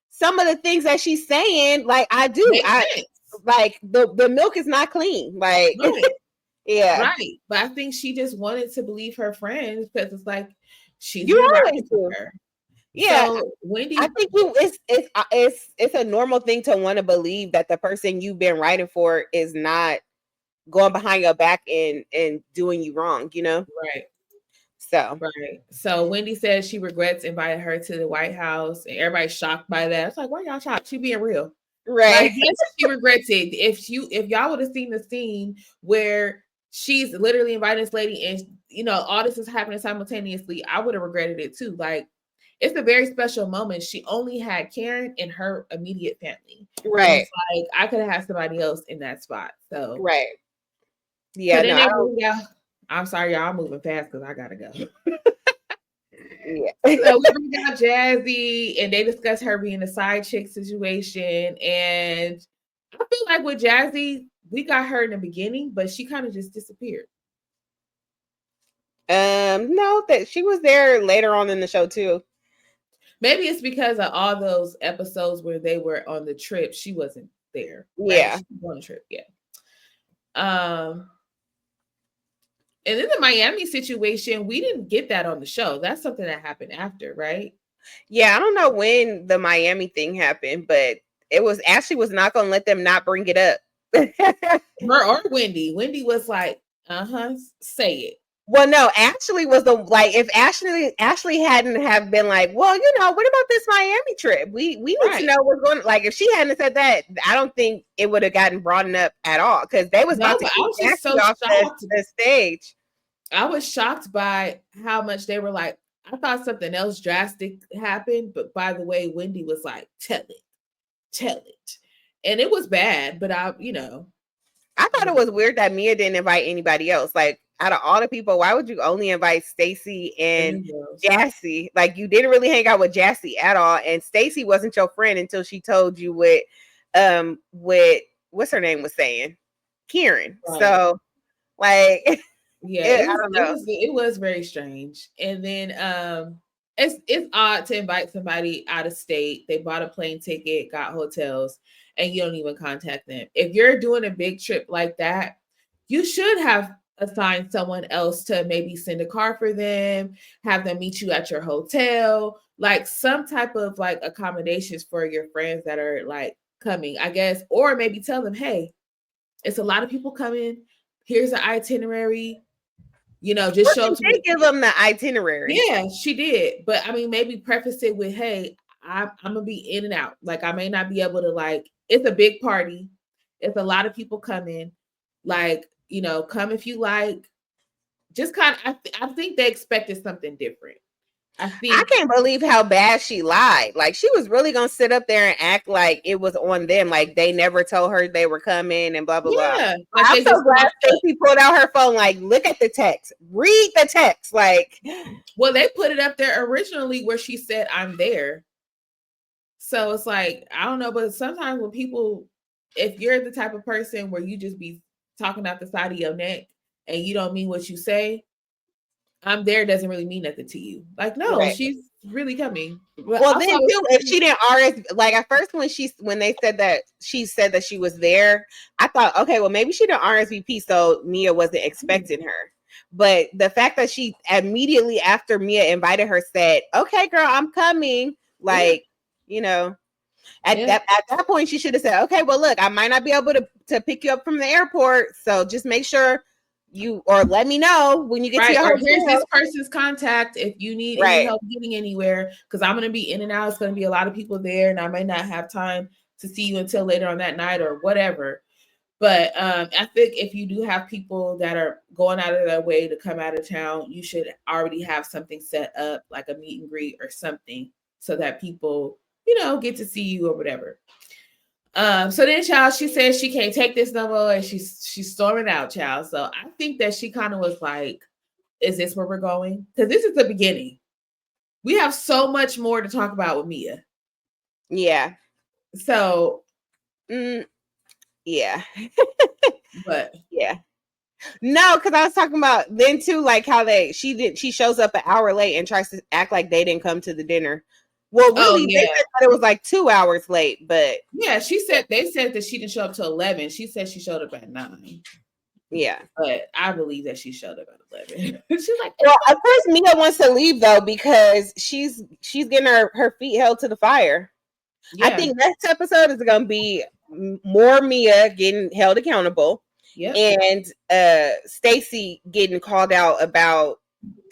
Speaker 1: some of the things that she's saying, like, I do. Like the milk is not clean. Like,
Speaker 2: right. But I think she just wanted to believe her friends because it's like she's her.
Speaker 1: Yeah, so Wendy, I think it's a normal thing to want to believe that the person you've been writing for is not going behind your back and doing you wrong, you know?
Speaker 2: So Wendy says she regrets inviting her to the White House, and everybody's shocked by that. It's like, why y'all shocked? She being real. Like, yes, she regrets it. If y'all would have seen the scene where she's literally inviting this lady and, you know, all this is happening simultaneously, I would have regretted it too. Like, it's a very special moment. She only had Karen and her immediate family. And it's like, I could have had somebody else in that spot. So yeah, I'm sorry, y'all. I'm moving fast because I gotta go. So we bring out Jazzy, and they discuss her being a side chick situation. And I feel like with Jazzy, we got her in the beginning, but she kind of just disappeared.
Speaker 1: No, that she was there later on in the show too.
Speaker 2: Maybe it's because of all those episodes where they were on the trip. She wasn't there.
Speaker 1: Yeah,
Speaker 2: she was on the trip. And in the Miami situation, we didn't get that on the show. That's something that happened after, right?
Speaker 1: Yeah, I don't know when the Miami thing happened, but it was Ashley was not going to let them not bring it up.
Speaker 2: Her or Wendy. Wendy was like, say it.
Speaker 1: Well, no, Ashley was if Ashley hadn't have been like, well, you know, what about this Miami trip? We need to know what's going on. Like, if she hadn't said that, I don't think it would have gotten brought up at all because they was about to get Ashley off the stage.
Speaker 2: I was shocked by how much they were like, I thought something else drastic happened, but by the way, Wendy was like, tell it. And it was bad, but
Speaker 1: I thought it was weird that Mia didn't invite anybody else. Like, out of all the people, why would you only invite Stacy and Jassy? Like, you didn't really hang out with Jassy at all, and Stacy wasn't your friend until she told you what what's her name was saying, Kieran. Right. So, like,
Speaker 2: yeah, it was very strange. And then it's odd to invite somebody out of state. They bought a plane ticket, got hotels, and you don't even contact them. If you're doing a big trip like that, you should have assigned someone else to maybe send a car for them, have them meet you at your hotel, like some type of like accommodations for your friends that are like coming, I guess, or maybe tell them, hey, it's a lot of people coming. Here's an itinerary. You know, just show
Speaker 1: them. Give them the itinerary.
Speaker 2: Yeah, she did. But I mean, maybe preface it with, hey, I'm gonna be in and out. Like, I may not be able to, like, it's a big party. It's a lot of people coming. Like, you know, come if you like. Just kind of, I think they expected something different.
Speaker 1: I can't believe how bad she lied. Like, she was really gonna sit up there and act like it was on them. Like, they never told her they were coming and blah blah blah. Like, I'm so glad Stacy pulled out her phone. Like, look at the text, read the text. Like,
Speaker 2: well, they put it up there originally where she said, "I'm there." So it's like, I don't know, but sometimes when people, if you're the type of person where you just be talking out the side of your neck and you don't mean what you say, I'm there doesn't really mean nothing to you. Like, no, right. She's really coming.
Speaker 1: Well, then too, if she didn't like at first when they said that she said that she was there, I thought, okay, well maybe she didn't RSVP, so Mia wasn't expecting her. But the fact that she immediately after Mia invited her said, "Okay, girl, I'm coming," like, you know. At that point, she should have said, "Okay, well, look, I might not be able to pick you up from the airport, so just make sure you or let me know when you get to your hotel.
Speaker 2: Here's this person's contact if you need any help getting anywhere, because I'm going to be in and out. It's going to be a lot of people there, and I may not have time to see you until later on that night or whatever." But I think if you do have people that are going out of their way to come out of town, you should already have something set up, like a meet and greet or something, so that people, you know, get to see you or whatever. So then, child, she says she can't take this no more, and she's storming out, child. So I think that she kind of was like, "Is this where we're going?" Because this is the beginning. We have so much more to talk about with Mia.
Speaker 1: Yeah.
Speaker 2: So,
Speaker 1: yeah.
Speaker 2: But
Speaker 1: yeah. No, because I was talking about then too, like how she shows up an hour late and tries to act like they didn't come to the dinner. Well, really, they said that it was like 2 hours late, but
Speaker 2: yeah, they said that she didn't show up till 11. She said she showed up at 9.
Speaker 1: Yeah,
Speaker 2: but I believe that she showed up at 11. She's like,
Speaker 1: well, of course, Mia wants to leave though because she's getting her feet held to the fire. Yeah. I think next episode is going to be more Mia getting held accountable, and Stacy getting called out about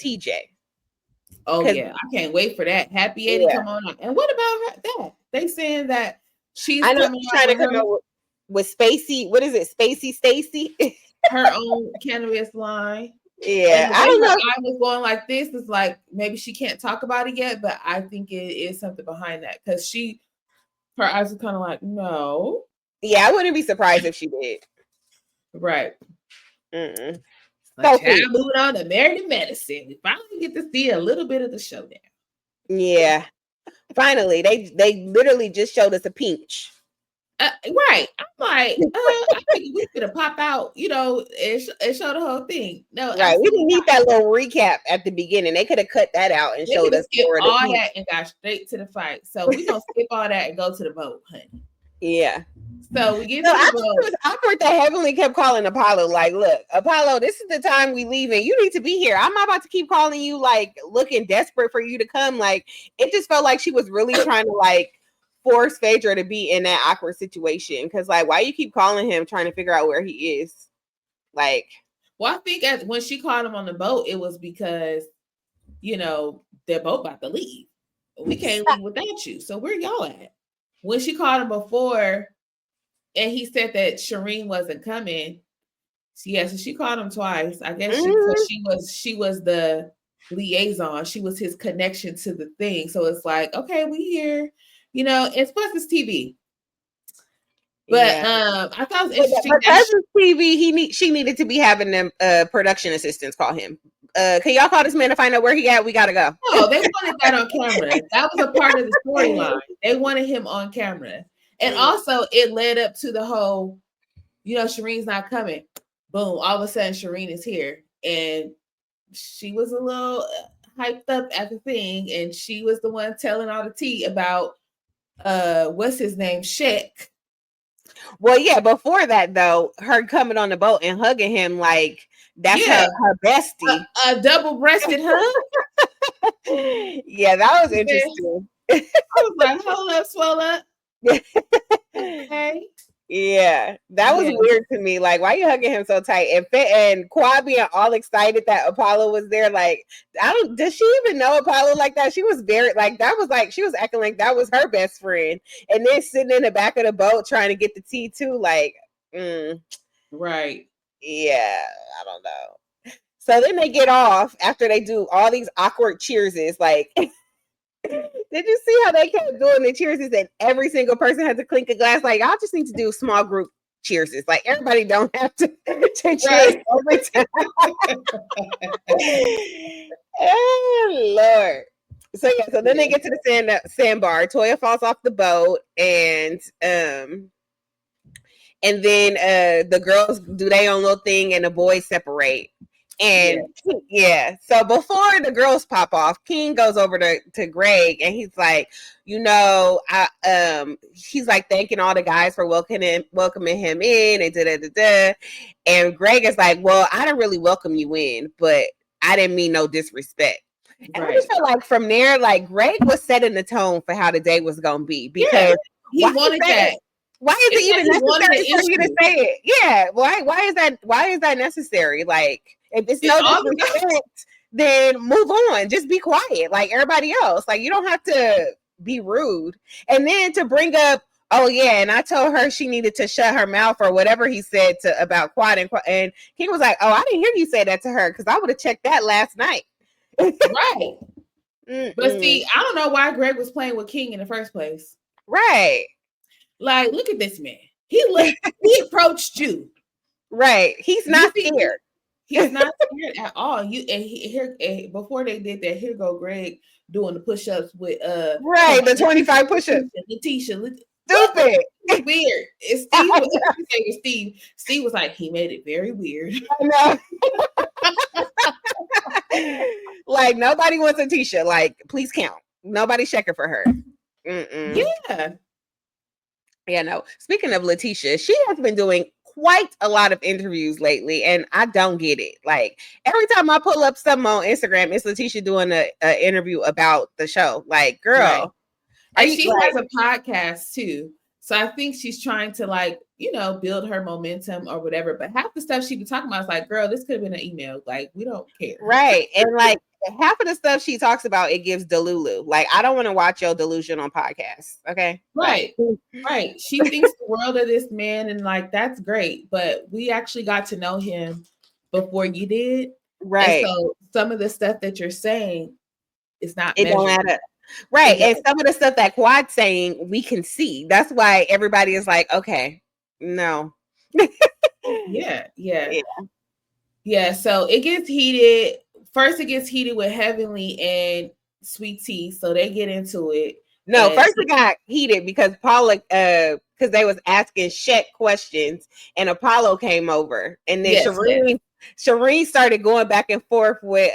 Speaker 1: TJ.
Speaker 2: Oh yeah, I can't wait for that. Happy Eddie come on out. And what about that? They saying that she's
Speaker 1: trying to come out with Spacey. What is it? Spacey Stacy?
Speaker 2: Her own cannabis line.
Speaker 1: Yeah, I don't know.
Speaker 2: I was going like this. Is like maybe she can't talk about it yet, but I think it is something behind that because her eyes are kind of like, no.
Speaker 1: Yeah, I wouldn't be surprised if she did.
Speaker 2: Right. Like, moving on to Married to Medicine. We finally get to see a little bit of the showdown.
Speaker 1: Yeah. Finally. They literally just showed us a pinch.
Speaker 2: Right. I'm like, I think we could have popped out, you know, and show the whole thing. No,
Speaker 1: right. We didn't need that little recap at the beginning. They could have cut that out and showed us
Speaker 2: all that and got straight to the fight. So we're gonna skip all that and go to the vote, honey.
Speaker 1: Yeah.
Speaker 2: So we get to the vote.
Speaker 1: It was awkward that Heavenly kept calling Apollo, like, look, Apollo, this is the time we leaving. You need to be here. I'm not about to keep calling you, like, looking desperate for you to come. Like, it just felt like she was really trying to, like, force Phaedra to be in that awkward situation. Because, like, why you keep calling him trying to figure out where he is? Like,
Speaker 2: well, I think when she called him on the boat, it was because, you know, their boat about to leave. We can't leave without you. So where y'all at? When she called him before, and he said that Shireen wasn't coming. So she called him twice. I guess she was the liaison. She was his connection to the thing. So it's like, okay, we here. You know, it's plus it's TV. But I thought it was interesting.
Speaker 1: Because of TV, she needed to be having them production assistants call him. Can y'all call this man to find out where he at? We gotta go.
Speaker 2: No, they wanted that on camera. That was a part of the storyline. They wanted him on camera. And also it led up to the whole, Shireen's not coming. Boom. All of a sudden Shireen is here. And she was a little hyped up at the thing. And she was the one telling all the tea about what's his name? Shek.
Speaker 1: Well, yeah, before that though, her coming on the boat and hugging him like that's her bestie.
Speaker 2: A double-breasted hug.
Speaker 1: Yeah, that was interesting.
Speaker 2: I was like, hold up, swell up. Okay.
Speaker 1: Yeah, that was weird to me. Like, why are you hugging him so tight? And Quad being all excited that Apollo was there. Like, does she even know Apollo like that? She was very that was like she was acting like that was her best friend, and then sitting in the back of the boat trying to get the tea too. Like,
Speaker 2: right?
Speaker 1: Yeah, I don't know. So then they get off after they do all these awkward cheerses. Like, did you see how they kept doing the cheerses and every single person had to clink a glass? Like, y'all just need to do small group cheerses. Like, everybody don't have to cheers every time. Oh, Lord. So then they get to the sandbar. Toya falls off the boat, and then the girls do their own little thing, and the boys separate. And so before the girls pop off, King goes over to Greg, and he's like, he's like thanking all the guys for welcoming him in, and and Greg is like, well, I didn't really welcome you in, but I didn't mean no disrespect. And I just felt like from there, like Greg was setting the tone for how the day was gonna be, because
Speaker 2: he wanted that.
Speaker 1: Why is it even necessary for you to say it? Yeah, why is that necessary? Like, if it's no disrespect, then move on. Just be quiet, like everybody else. Like, you don't have to be rude. And then to bring up, oh yeah, and I told her she needed to shut her mouth or whatever he said about Quad, and King was like, oh, I didn't hear you say that to her because I would have checked that last night.
Speaker 2: Right. But see, I don't know why Greg was playing with King in the first place.
Speaker 1: Right.
Speaker 2: Like, look at this man. He approached you.
Speaker 1: Right. He's not scared.
Speaker 2: He's not scared at all. Before they did that, here go Greg doing the push-ups with
Speaker 1: the 25 push-ups.
Speaker 2: Letitia.
Speaker 1: Stupid.
Speaker 2: It's weird. It's Steve. Steve was like, he made it very weird.
Speaker 1: I know. Like, nobody wants Letitia. Like, please count. Nobody's checking for her.
Speaker 2: Yeah.
Speaker 1: Yeah, no. Speaking of Letitia, she has been doing quite a lot of interviews lately, and I don't get it. Like, every time I pull up something on Instagram, it's Letitia doing an interview about the show. Like, girl.
Speaker 2: Right. And she has a podcast too. So I think she's trying to build her momentum or whatever. But half the stuff she be talking about is like, girl, this could have been an email. Like, we don't care.
Speaker 1: Right. And like half of the stuff she talks about, it gives Delulu. Like, I don't want to watch your delusion on podcasts. Okay.
Speaker 2: Right. Right. She thinks the world of this man, and like, that's great. But we actually got to know him before you did.
Speaker 1: Right.
Speaker 2: And so some of the stuff that you're saying is not
Speaker 1: it don't add up. Right. And some of the stuff that Quad's saying, we can see. That's why everybody is like, okay, no.
Speaker 2: Yeah. So it gets heated. First, it gets heated with Heavenly and Sweet Tea. So they get into it.
Speaker 1: No, first it got heated because Paula, because they was asking Shek questions, and Apollo came over, and then Shireen started going back and forth with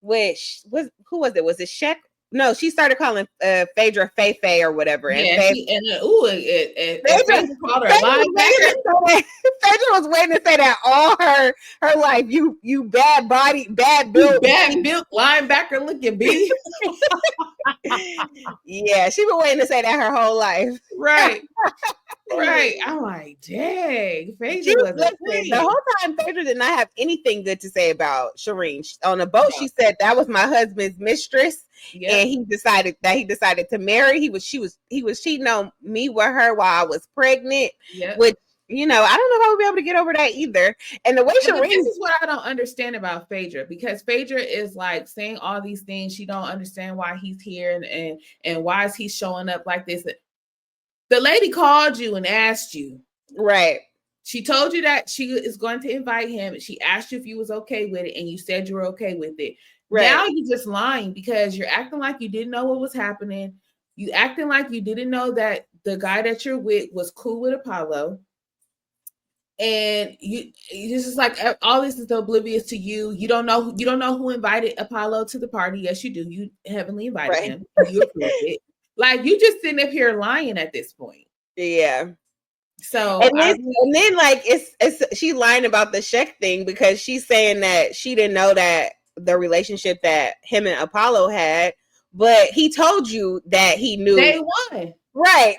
Speaker 1: who was it? Was it Shek? No, she started calling Phaedra Faye or whatever. And
Speaker 2: Phaedra called her linebacker.
Speaker 1: Phaedra was waiting to say that all her life. You bad built
Speaker 2: linebacker looking bitch.
Speaker 1: Yeah, she been waiting to say that her whole life.
Speaker 2: Right. Right. I'm like, dang, Phaedra was
Speaker 1: the whole time. Phaedra did not have anything good to say about Shireen. On the boat, she said that was my husband's mistress, and he decided to marry. He was cheating on me with her while I was pregnant. Which, I don't know if I would be able to get over that either. And the way Shireen,
Speaker 2: this is what I don't understand about Phaedra, because Phaedra is like saying all these things. She don't understand why he's here and why is he showing up like this. The lady called you and asked you.
Speaker 1: Right.
Speaker 2: She told you that she is going to invite him. She asked you if you was okay with it, and you said you were okay with it. Right. Now you're just lying because you're acting like you didn't know what was happening. You acting like you didn't know that the guy that you're with was cool with Apollo. And you just like all this is oblivious to you. You don't know who invited Apollo to the party. Yes, you do. You heavenly invited him. You approved it. Like you just sitting up here lying at this point.
Speaker 1: Yeah.
Speaker 2: So
Speaker 1: and then like it's she lying about the Sheck thing because she's saying that she didn't know that the relationship that him and Apollo had, but he told you that he knew
Speaker 2: day one.
Speaker 1: Right.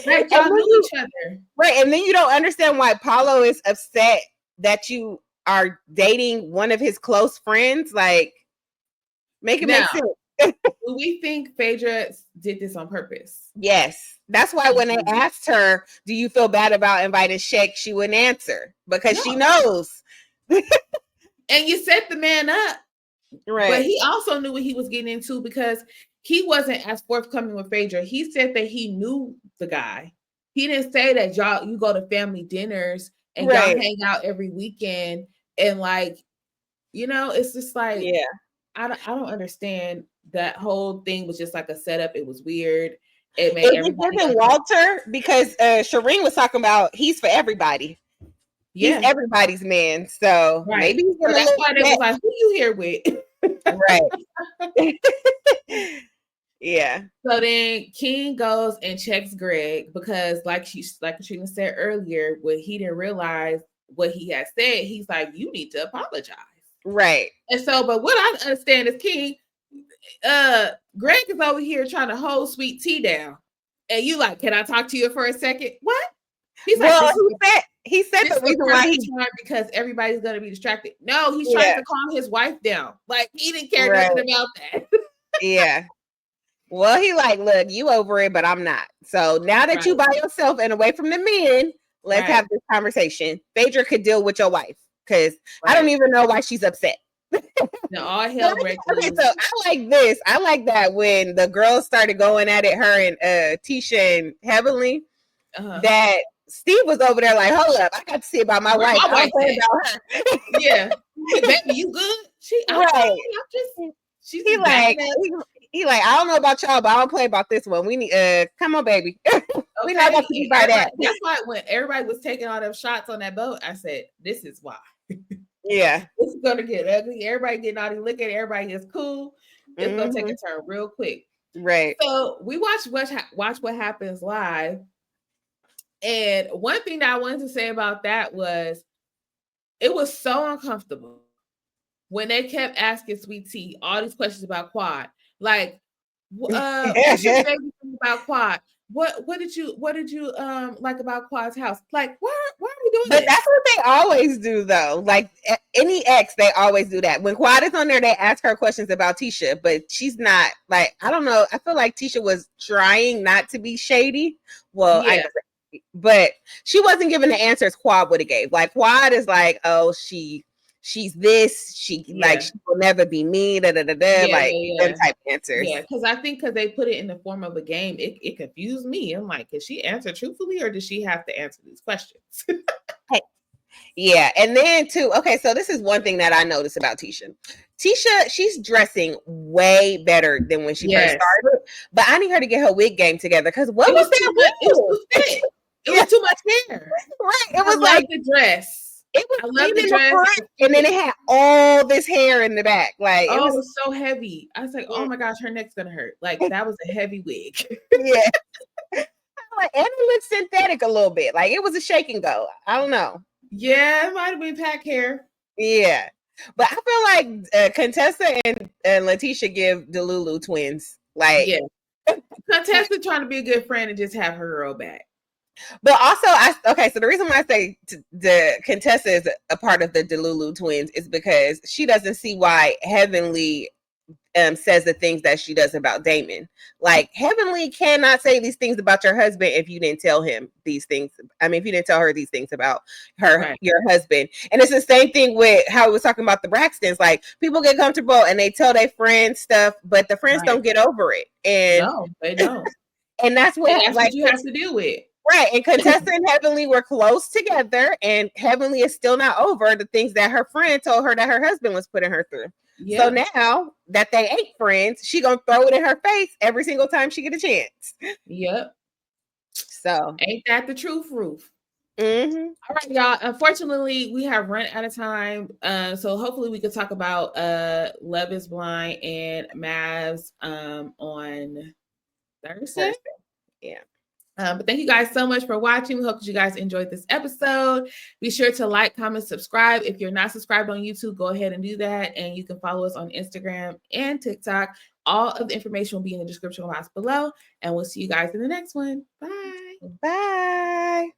Speaker 2: Right, y'all knew each other.
Speaker 1: Right. And then you don't understand why Apollo is upset that you are dating one of his close friends. Like, make it make sense.
Speaker 2: Do we think Phaedra did this on purpose?
Speaker 1: Yes. That's why when they asked her, do you feel bad about inviting Sheck, she wouldn't answer because she knows.
Speaker 2: And you set the man up.
Speaker 1: Right.
Speaker 2: But he also knew what he was getting into because he wasn't as forthcoming with Phaedra. He said that he knew the guy. He didn't say that you go to family dinners and y'all hang out every weekend and like, it's just like, I don't understand. That whole thing was just like a setup. It was weird. It made everybody
Speaker 1: didn't Walter because Shireen was talking about he's for everybody. He's everybody's man. So maybe he's
Speaker 2: so that's why they was like, who you here with?
Speaker 1: Right. Yeah.
Speaker 2: So then King goes and checks Greg because like Katrina said earlier, when he didn't realize what he had said, he's like, you need to apologize.
Speaker 1: Right.
Speaker 2: And so, but what I understand is King, Greg is over here trying to hold Sweet Tea down. And you like, can I talk to you for a second? What? He's like,
Speaker 1: he said the reason why he's
Speaker 2: trying because everybody's gonna be distracted. No, he's trying to calm his wife down. Like he didn't care nothing about that.
Speaker 1: Yeah. Well, he like, look, you over it, but I'm not. So now that you by yourself and away from the men, let's have this conversation. Phaedra could deal with your wife because I don't even know why she's upset.
Speaker 2: No, all hell breaks loose.
Speaker 1: So I like this. I like that when the girls started going at it, her and Tisha and Heavenly, that Steve was over there like, hold up, I got to see about my wife.
Speaker 2: My wife about her. Yeah. Baby, you good?
Speaker 1: He like, I don't know about y'all, but I don't play about this one. We need come on, baby. We not about to be by that.
Speaker 2: That's why when everybody was taking all them shots on that boat, I said, this is why.
Speaker 1: Yeah.
Speaker 2: This is gonna get ugly. Everybody getting all these looking, everybody is cool. It's gonna take a turn real quick.
Speaker 1: Right.
Speaker 2: So we watch what happens live. And one thing that I wanted to say about that was it was so uncomfortable when they kept asking Sweet Tea all these questions about Quad. Like, what's your favorite thing about Quad? What did you like about Quad's house? Like, why are we doing this?
Speaker 1: But that's what they always do, though. Like any ex, they always do that. When Quad is on there, they ask her questions about Tisha, but she's not like, I don't know. I feel like Tisha was trying not to be shady. Well, but she wasn't giving the answers Quad would have gave. Like Quad is like, oh, she's this, like she will never be me, them type answers.
Speaker 2: Yeah, because I think because they put it in the form of a game, it confused me. I'm like, did she answer truthfully or does she have to answer these questions?
Speaker 1: Yeah, and then too, okay, so this is one thing that I noticed about Tisha. Tisha, she's dressing way better than when she first started, but I need her to get her wig game together because what was that wig?
Speaker 2: It was too thick. It was too much hair.
Speaker 1: Right. It was like
Speaker 2: the dress.
Speaker 1: It was I love the dress. Front, and then it had all this hair in the back. Like
Speaker 2: it was so heavy. I was like, oh my gosh, her neck's gonna hurt. Like that was a heavy wig.
Speaker 1: Yeah. And it looked synthetic a little bit. Like it was a shake and go. I don't know.
Speaker 2: Yeah, it might have been pack hair.
Speaker 1: Yeah. But I feel like Contessa and Letitia give Delulu twins. Like
Speaker 2: Contessa trying to be a good friend and just have her girl back.
Speaker 1: But also, so the reason why I say the Contessa is a part of the Delulu twins is because she doesn't see why Heavenly says the things that she does about Damon. Like Heavenly cannot say these things about your husband if you didn't tell him these things. I mean, if you didn't tell her these things about your husband. And it's the same thing with how we were talking about the Braxtons. Like people get comfortable and they tell their friends stuff, but the friends don't get over it. And
Speaker 2: no, they don't.
Speaker 1: And that's what
Speaker 2: you have to deal with.
Speaker 1: Right. And Contessa and Heavenly were close together, and Heavenly is still not over the things that her friend told her that her husband was putting her through. Yep. So now that they ain't friends, she gonna throw it in her face every single time she get a chance.
Speaker 2: Yep.
Speaker 1: So
Speaker 2: ain't that the truth, Ruth? Mm-hmm. All right, y'all. Unfortunately, we have run out of time. So hopefully we can talk about Love is Blind and Mavs on Thursday.
Speaker 1: Yeah.
Speaker 2: But thank you guys so much for watching. We hope that you guys enjoyed this episode. Be sure to like, comment, subscribe. If you're not subscribed on YouTube, go ahead and do that. And you can follow us on Instagram and TikTok. All of the information will be in the description box below. And we'll see you guys in the next one. Bye.
Speaker 1: Bye.